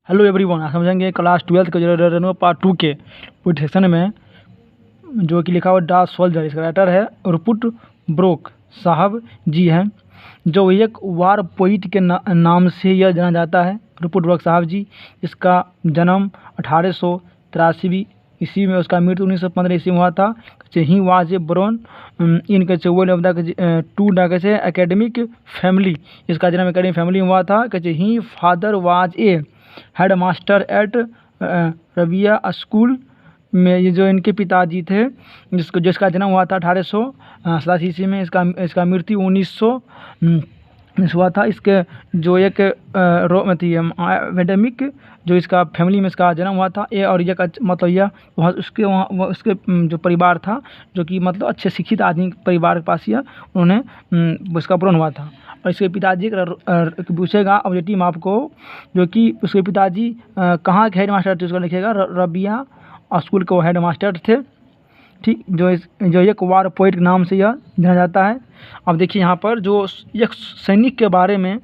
Hello everyone, आप समझेंगे class 12 के जो पार्ट 2 के पूरे सेक्शन में जो कि लिखा हुआ डा सोल्जर। इसका राइटर है रुपर्ट ब्रूक साहब जी हैं, जो एक वार पोइट के नाम से यह जाना जाता है। रुपर्ट ब्रूक साहब जी, इसका जन्म 1883 ईस्वी में, उसका मृत्यु 1915 ईस्वी में हुआ था। He was a born in one of the two academic family. इसका जन्म एकेडमिक फैमिली में हुआ था। He father was a head master at रबिया स्कूल में। ये जो इनके पिताजी थे, जिसका जन्म हुआ था 1887 ईस्वी में, इसका मृत्यु 1900 हुआ था। इसके जो एक एकेडमिक जो इसका फैमिली में इसका जन्म हुआ था। ये और ये का मतलब यह उसके जो परिवार था, जो कि मतलब अच्छे शिक्षित आदमी परिवार के पास यह उन्होंने उसका ब्रोन हुआ था। और इसके पिताजी पूछेगा ऑब्जेक्टिव आपको, जो कि उसके पिताजी कहाँ के हेड मास्टर थे, उसको लिखेगा रबिया स्कूल के वो हेड मास्टर थे। ठीक, जो एक वार पोइट के नाम से यह जाना जाता है। अब देखिए यहाँ पर जो एक सैनिक के बारे में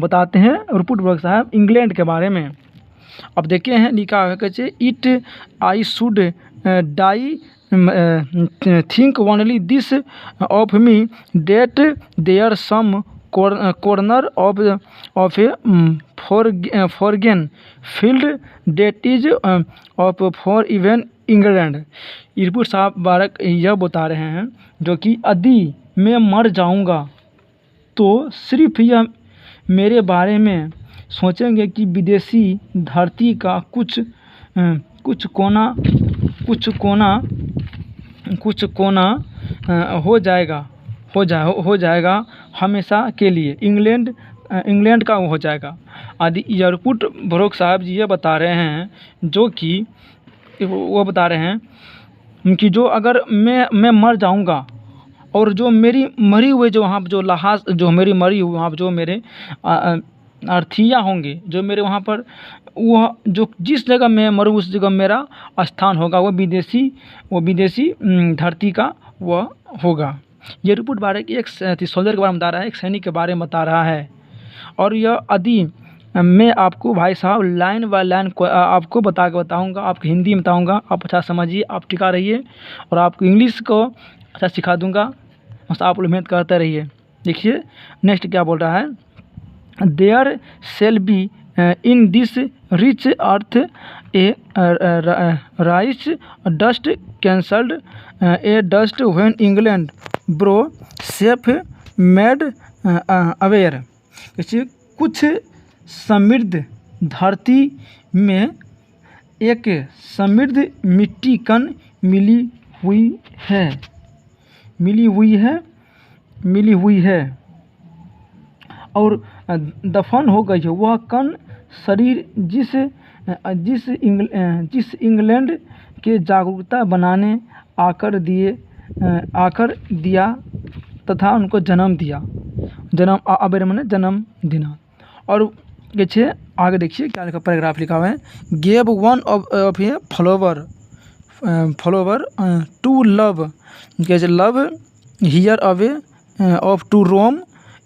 बताते हैं रुपर्ट ब्रूक साहब, इंग्लैंड के बारे में। अब देखिए हैं लिखा है कि it I should die think only this of me that there some corner of a foreign field that is of for even England. Rupert साहब बारक यह बता रहे हैं, जो कि यदि मैं मर जाऊंगा तो सिर्फ यह मेरे बारे में सोचेंगे कि विदेशी धरती का कुछ कोना हो जाएगा हमेशा के लिए। इंग्लैंड का हो जाएगा। आदि रुपर्ट ब्रूक साहब जी ये बता रहे हैं, जो कि वो बता रहे हैं कि जो अगर मैं मर जाऊंगा और जो मेरी मरी हुई जो वहाँ जो लहाज जो मेरी मरी हुई वहाँ जो मेरे अर्थियाँ होंगे, जो मेरे वहाँ पर वह जो जिस जगह मैं मरूँ उस जगह मेरा स्थान होगा, वो विदेशी धरती का वह होगा। ये रुपर्ट बारक एक सोल्जर के बारे में बता रहा है, एक सैनिक के बारे में बता रहा है। और यह यदि मैं आपको भाई साहब लाइन बाय लाइन आपको बताऊंगा, आपको हिंदी में बताऊंगा, आप अच्छा समझिए, आप टिका रहिए, और आपको इंग्लिश को अच्छा सिखा दूंगा, बस आप लोग मेहनत करते रहिए। देखिए नेक्स्ट क्या बोल रहा है, there shall be in this rich earth a richer dust concealed a dust whom England bore shaped made aware. कुछ समृद्ध धरती में एक समृद्ध मिट्टी कण मिली हुई है और दफन हो गई है। वह कण शरीर जिस इंग्लैंड के जागरूकता बनाने आकर दिया तथा उनको जन्म दिया। जन्म देना। और देखिए आगे, देखिए क्या लिखा, पैराग्राफ लिखा हुआ है, gave one of a follower to love love here away of to Rome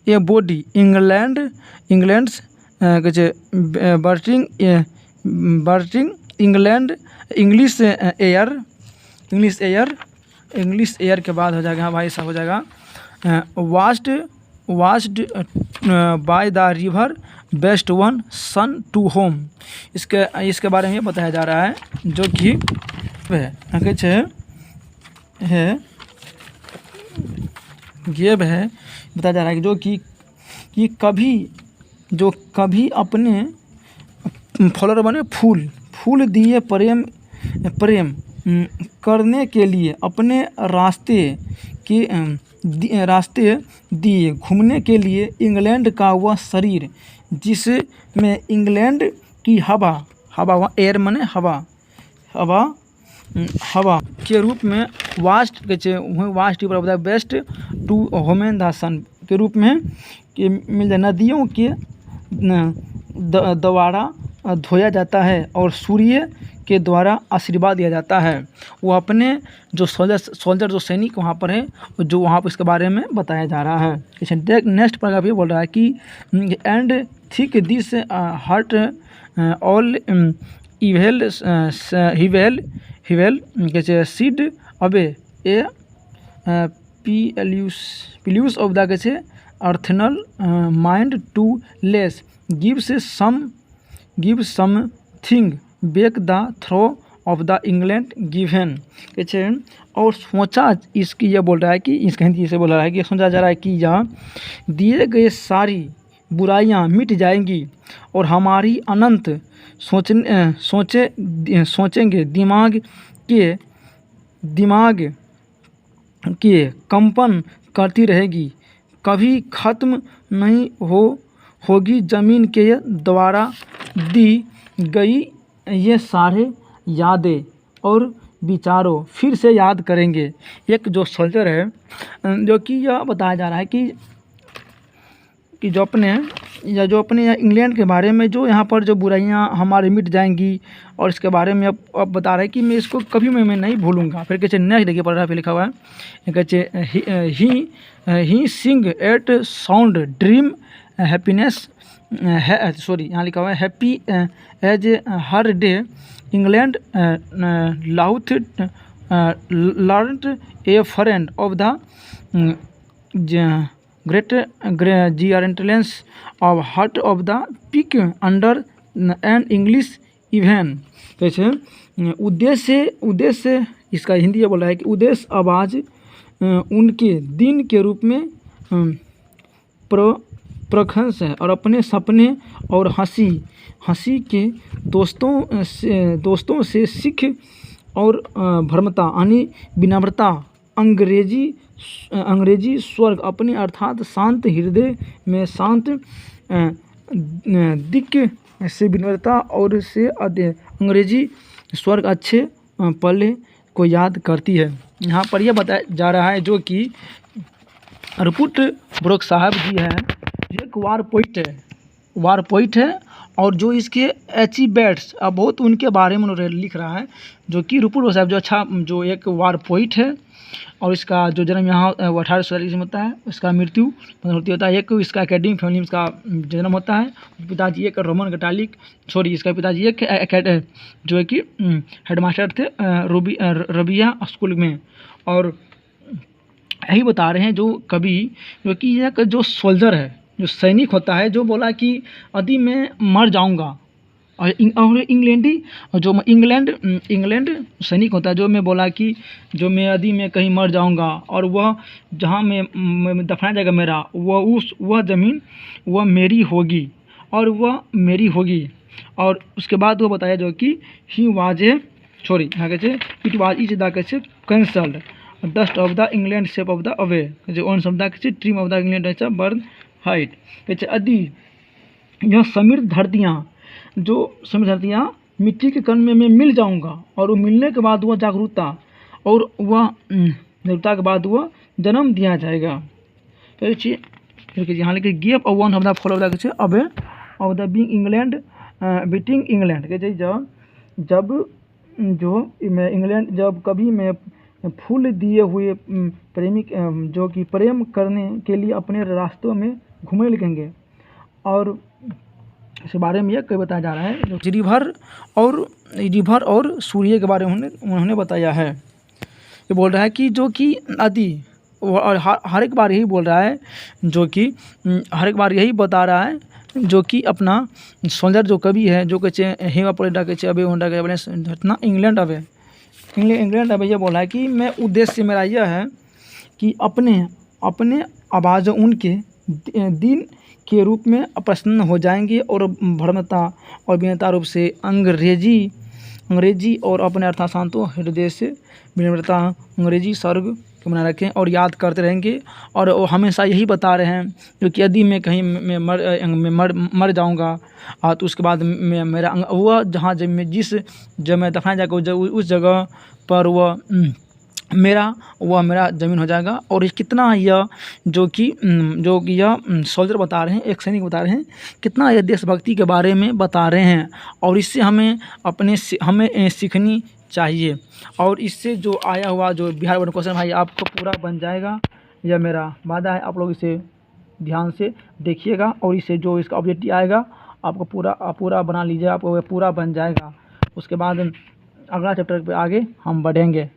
a body England's breathing England English air के बाद हो जाएगा, हाँ भाई साहब हो जाएगा, washed by the river best one sun to home. इसके बारे में बताया जा रहा है, जो कि बताया जा रहा है, जो कि कभी अपने फॉलोअर बने फूल दिए प्रेम करने के लिए अपने रास्ते दिए घूमने के लिए इंग्लैंड का वह शरीर जिसमें इंग्लैंड की हवा एयर माने हवा के रूप में वास्ट बेस्ट टू होमेन द सन के रूप में कि मिल जाए, नदियों के द्वारा धोया जाता है और सूर्य के द्वारा आशीर्वाद दिया जाता है। वो अपने जो सोल्जर जो सैनिक वहाँ पर है, जो वहाँ पर इसके बारे में बताया जा रहा है। नेक्स्ट पैराग्राफ ये बोल रहा है कि and think this heart all evil हिवेल कहै छै सीड अबे ए पिल्यूस ऑफ द कहै छै eternal mind to less give something back the throw of the England given कहै छै। और सोचा इसकी यह बोल रहा है कि इसका हिंदी से बोल रहा है कि सोचा जा रहा है कि यहाँ दिए गए सारी बुराइयां मिट जाएंगी और हमारी अनंत सोचेंगे दिमाग के कंपन करती रहेगी, कभी ख़त्म नहीं होगी ज़मीन के द्वारा दी गई ये सारे यादें और विचारों फिर से याद करेंगे। एक जो सोल्जर है जो कि यह बताया जा रहा है कि जो अपने इंग्लैंड के बारे में जो यहाँ पर जो बुराइयाँ हमारे मिट जाएंगी और इसके बारे में अब बता रहा है कि मैं इसको कभी मैं नहीं भूलूंगा। फिर कहते नेक्स्ट देखिए पढ़ रहा है, फिर लिखा हुआ है कहते ही sing at sound dream happiness यहाँ लिखा हुआ है happy as her day England laughter learn a friend of the great gentleness of heart of the pick under an English even कैसे उद्देश्य इसका हिंदी ये बोल रहा है कि उद्देश्य आवाज़ उनके दिन के रूप में प्रखंस है और अपने सपने और हंसी के दोस्तों से सीख और भ्रमता यानी विनम्रता अंग्रेजी स्वर्ग अपने अर्थात शांत हृदय में शांत दिक से विनम्रता और से अंग्रेजी स्वर्ग अच्छे पल को याद करती है। यहाँ पर यह बताया जा रहा है जो कि रुपर्ट ब्रूक साहब जी हैं, एक वार पोइट है और जो इसके अचीवमेंट्स अब बहुत उनके बारे में उन्होंने लिख रहा है, जो कि रुपर्ट ब्रूक साहब जो एक वार पोइट है और इसका जो जन्म यहाँ 1840 में होता है, इसका मृत्यु होता है। एक इसका एकेडमिक फैमिली में इसका जन्म होता है। पिताजी एक रोमन कैथोलिक इसका पिताजी एक जो है कि हेडमास्टर थे रबिया स्कूल में। और यही बता रहे हैं जो कवि जो कि एक जो सोल्जर है, जो सैनिक होता है, जो बोला कि यदि मैं मर जाऊंगा और इंग्लैंड सैनिक होता है जो मैं बोला कि जो मैं यदि मैं कहीं मर जाऊंगा और वह जहाँ मैं दफनाया जाएगा मेरा वह ज़मीन वह मेरी होगी और वह मेरी होगी। और उसके बाद वो बताया जो कि ही वाज ए यहाँ कहते इट वाज इज द कैसे cancelled dust of the England shape of the away जो ऑन शब्द कैसे trim of the England burn height कहते यदि यह समृद्ध धरतियाँ मिट्टी के कण में मिल जाऊंगा और वो मिलने के बाद वह जागरूकता और वह जागरूकता के बाद वह जन्म दिया जाएगा। फिर यहाँ लिखे give a one of the follow of the away of the being England beating England कहते जब इंग्लैंड जब कभी मैं फूल दिए हुए प्रेमिक जो कि प्रेम करने के लिए अपने रास्तों में घूमने लगेंगे। और इसके बारे में यह कई बताया जा रहा है जो रिवर और सूर्य के बारे में उन्होंने बताया है। ये बोल रहा है कि जो कि आदि और हर एक बार यही बोल रहा है जो कि हर एक बार यही बता रहा है जो कि अपना सोल्जर जो कवि है जो कहते हेवा पॉलिटा कहते अबे होंडा के अपने इंग्लैंड अबे ये बोला है कि मैं उद्देश्य मेरा यह है कि अपने आवाज़ उनके दिन के रूप में प्रसन्न हो जाएंगे और भ्रमता और विनम्रता रूप से अंग्रेजी और अपने अर्थात शांतो हृदय से विनम्रता अंग्रेजी स्वर्ग को बनाए रखें और याद करते रहेंगे। और वो हमेशा यही बता रहे हैं जो कि यदि मैं कहीं मैं मर जाऊंगा तो उसके बाद मेरा वह जहाँ जब मैं दफनाया जाएगा उस जगह पर वह मेरा ज़मीन हो जाएगा। और ये कितना यह जो कि यह सोल्जर बता रहे हैं, एक सैनिक बता रहे हैं, कितना यह देशभक्ति के बारे में बता रहे हैं और इससे हमें सीखनी चाहिए। और इससे जो आया हुआ जो बिहार बोर्ड क्वेश्चन भाई आपको पूरा बन जाएगा, यह मेरा वादा है। आप लोग इसे ध्यान से देखिएगा और इससे जो इसका ऑब्जेक्टिव आएगा आपको पूरा बना लीजिए, आपको पूरा बन जाएगा। उसके बाद अगला चैप्टर पे आगे हम बढ़ेंगे।